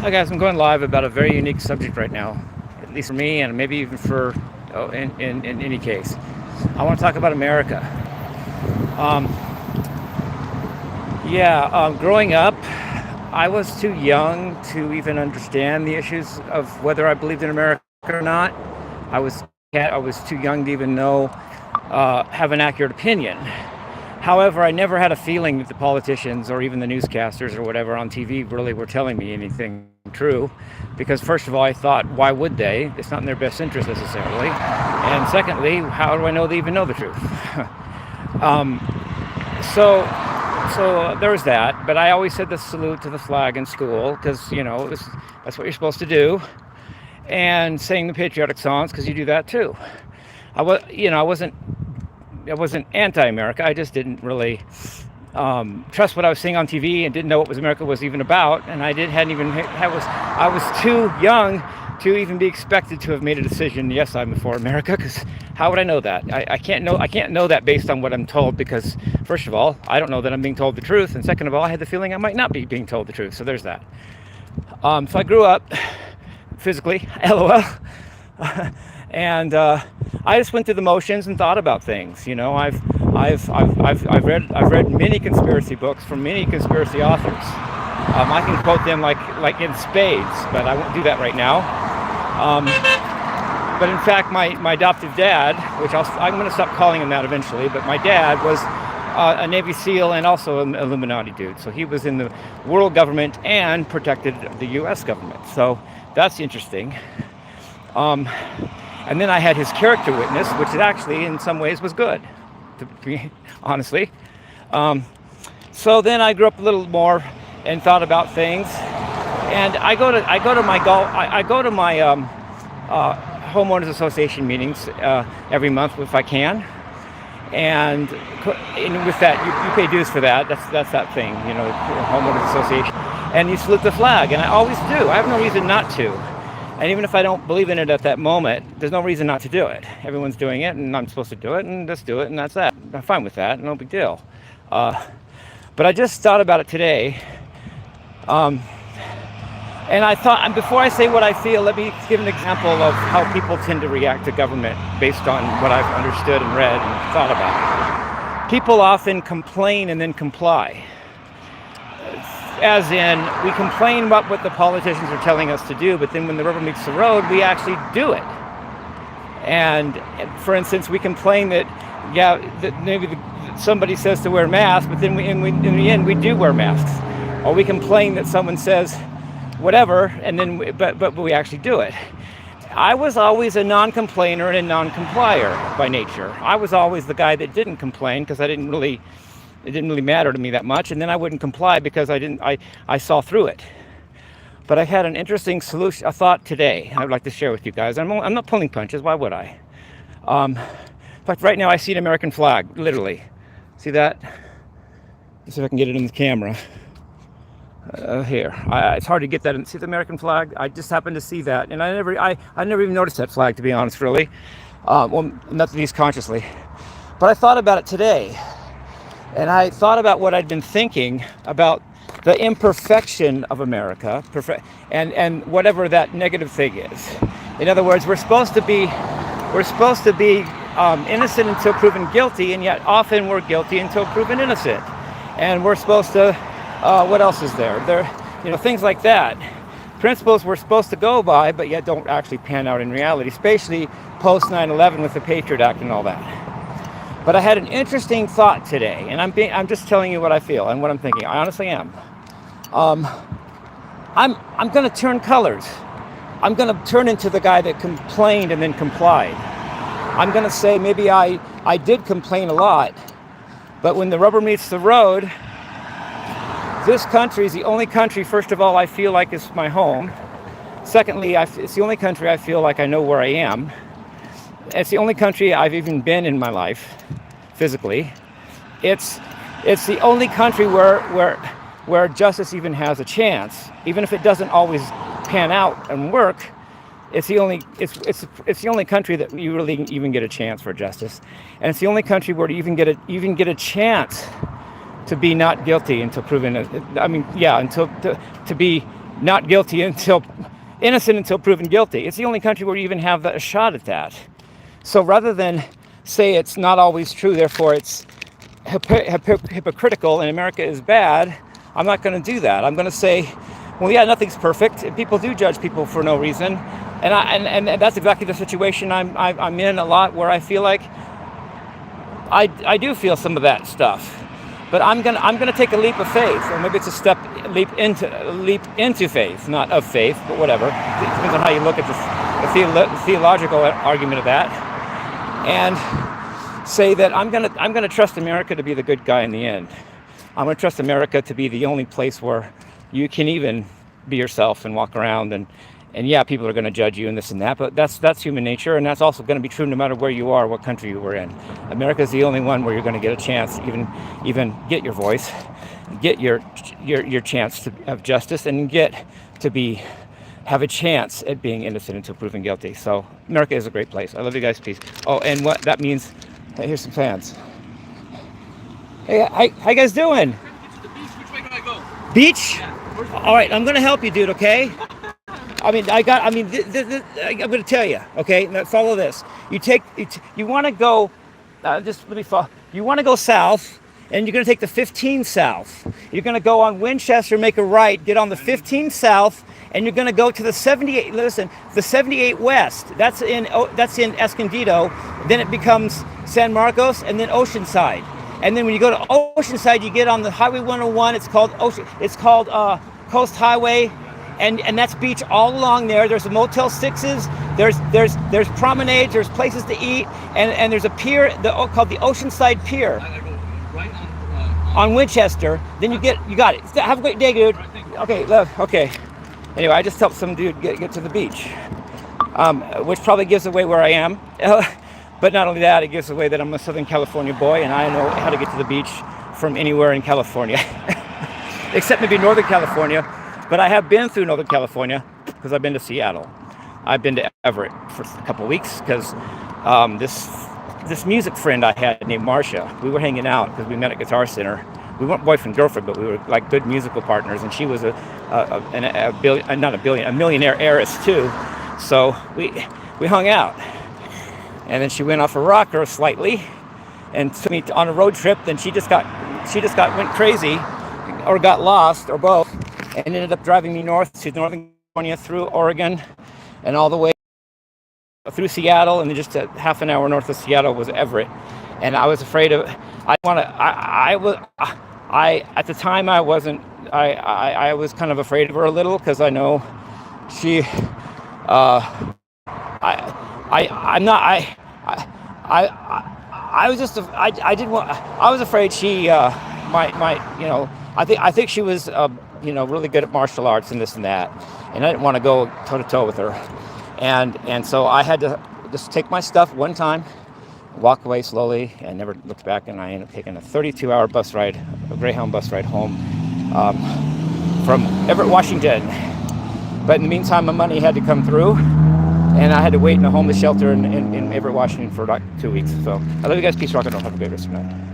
Hi guys, I'm going live about a very unique subject right now, at least for me and maybe even for, in any case. I want to talk about America. Um, Growing up, I was too young to even understand the issues of whether I believed in America or not. I was too young to even know, have an accurate opinion. However, I never had a feeling that the politicians or even the newscasters or whatever on TV really were telling me anything true. Because, first of all, I thought, why would they? It's not in their best interest necessarily. And secondly, how do I know they even know the truth? um, so, so there was that. But I always said the salute to the flag in school because, that's what you're supposed to do. And saying the patriotic songs because you do that too. I wasn't anti-America. I just didn't really trust what I was seeing on TV and didn't know what America was even about. And I was too young to even be expected to have made a decision. Yes, I'm for America, because how would I know that? I can't know that based on what I'm told, because first of all, I don't know that I'm being told the truth, and second of all, I had the feeling I might not be being told the truth. So there's that. So I grew up physically, LOL. And I just went through the motions and thought about things. I've read many conspiracy books from many conspiracy authors. I can quote them like in spades, but I won't do that right now. But in fact, my adoptive dad, which I'm going to stop calling him that eventually, but my dad was a Navy SEAL and also an Illuminati dude. So he was in the world government and protected the U.S. government. So that's interesting. And then I had his character witness, which actually in some ways was good, to be honestly. So then I grew up a little more and thought about things. And I go to my homeowners association meetings every month if I can. And with that, you pay dues for that. That's that thing, homeowners association. And you salute the flag, and I always do. I have no reason not to. And even if I don't believe in it at that moment, there's no reason not to do it. Everyone's doing it, and I'm supposed to do it, and just do it, and that's that. I'm fine with that, no big deal. But I just thought about it today. And I thought, before I say what I feel, let me give an example of how people tend to react to government based on what I've understood and read and thought about. People often complain and then comply. As in, we complain about what the politicians are telling us to do, but then when the rubber meets the road, we actually do it. And for instance, we complain that maybe somebody says to wear masks, but then in the end we do wear masks. Or we complain that someone says whatever, and then but we actually do it. I was always a non-complainer and a non-complier by nature. I was always the guy that didn't complain because it didn't really matter to me that much, and then I wouldn't comply because I saw through it. But I had an interesting a thought today I would like to share with you guys. I'm not pulling punches, why would I? In fact, right now I see an American flag, literally. See that? Let's see if I can get it in the camera. Here, it's hard to get that. See the American flag? I just happened to see that, and I never even noticed that flag, to be honest, really. Well, not at least consciously. But I thought about it today. And I thought about what I'd been thinking about the imperfection of America, and whatever that negative thing is. In other words, we're supposed to be innocent until proven guilty, and yet often we're guilty until proven innocent. And we're supposed to, what else is there? Things like that. Principles we're supposed to go by, but yet don't actually pan out in reality, especially post 9/11 with the Patriot Act and all that. But I had an interesting thought today, and I'm just telling you what I feel and what I'm thinking. I honestly am. I'm going to turn colors. I'm going to turn into the guy that complained and then complied. I'm going to say maybe I did complain a lot, but when the rubber meets the road, this country is the only country, first of all, I feel like is my home. Secondly, it's the only country I feel like I know where I am. It's the only country I've even been in my life, physically. It's the only country where justice even has a chance, even if it doesn't always pan out and work. It's the only country that you really even get a chance for justice, and it's the only country where you even get a chance to be not guilty until proven. Until to be not guilty until innocent until proven guilty. It's the only country where you even have a shot at that. So rather than say it's not always true, therefore it's hypocritical and America is bad, I'm not going to do that. I'm going to say, well, yeah, nothing's perfect. People do judge people for no reason, and that's exactly the situation I'm in a lot, where I feel like I do feel some of that stuff. But I'm gonna take a leap of faith, or maybe it's a leap into faith, not of faith, but whatever. It depends on how you look at the theological argument of that, and say that I'm gonna trust America to be the good guy in the end. I'm gonna trust America to be the only place where you can even be yourself and walk around, and yeah, people are going to judge you and this and that, but that's human nature, and that's also going to be true no matter where you are, what country you were in. America is the only one where you're going to get a chance, even get your voice, get your chance to have justice, and get to have a chance at being innocent until proven guilty. So America is a great place. I love you guys. Peace. Oh, and what that means? Here's some fans. Hey, how you guys doing? Which way can I go? Beach? Yeah. All right, I'm gonna help you, dude. Okay. I'm going to tell you, okay? Now follow this. You want to go, you want to go south, and you're going to take the 15 south. You're going to go on Winchester, make a right, get on the 15 south, and you're going to go to the 78. Listen, the 78 west. That's in Escondido. Then it becomes San Marcos, and then Oceanside. And then when you go to Oceanside, you get on the Highway 101. It's called Coast Highway. And that's beach all along there. There's Motel 6s, there's promenades, there's places to eat, and there's a pier called the Oceanside Pier on Winchester. Then you got it. Have a great day, dude. Okay, love. Okay. Anyway, I just helped some dude get to the beach, which probably gives away where I am. But not only that, it gives away that I'm a Southern California boy, and I know how to get to the beach from anywhere in California, except maybe Northern California. But I have been through Northern California because I've been to Seattle. I've been to Everett for a couple of weeks because this music friend I had named Marcia, we were hanging out because we met at Guitar Center. We weren't boyfriend girlfriend, but we were like good musical partners, and she was a millionaire heiress too. So we hung out, and then she went off a rocker slightly, and took me on a road trip. Then she just went crazy, or got lost, or both. And ended up driving me north to Northern California, through Oregon, and all the way through Seattle, and then just a half an hour north of Seattle was Everett. And I was afraid of. At the time I wasn't. I was kind of afraid of her a little because I know she. I was afraid she might. I think she was really good at martial arts and this and that, and I didn't want to go toe to toe with her, and so I had to just take my stuff one time, walk away slowly, and never looked back. And I ended up taking a 32-hour bus ride, a Greyhound bus ride home from Everett, Washington. But in the meantime, my money had to come through, and I had to wait in a homeless shelter in Everett, Washington for like 2 weeks. So I love you guys. Peace, rock and roll. Have a great rest of the night.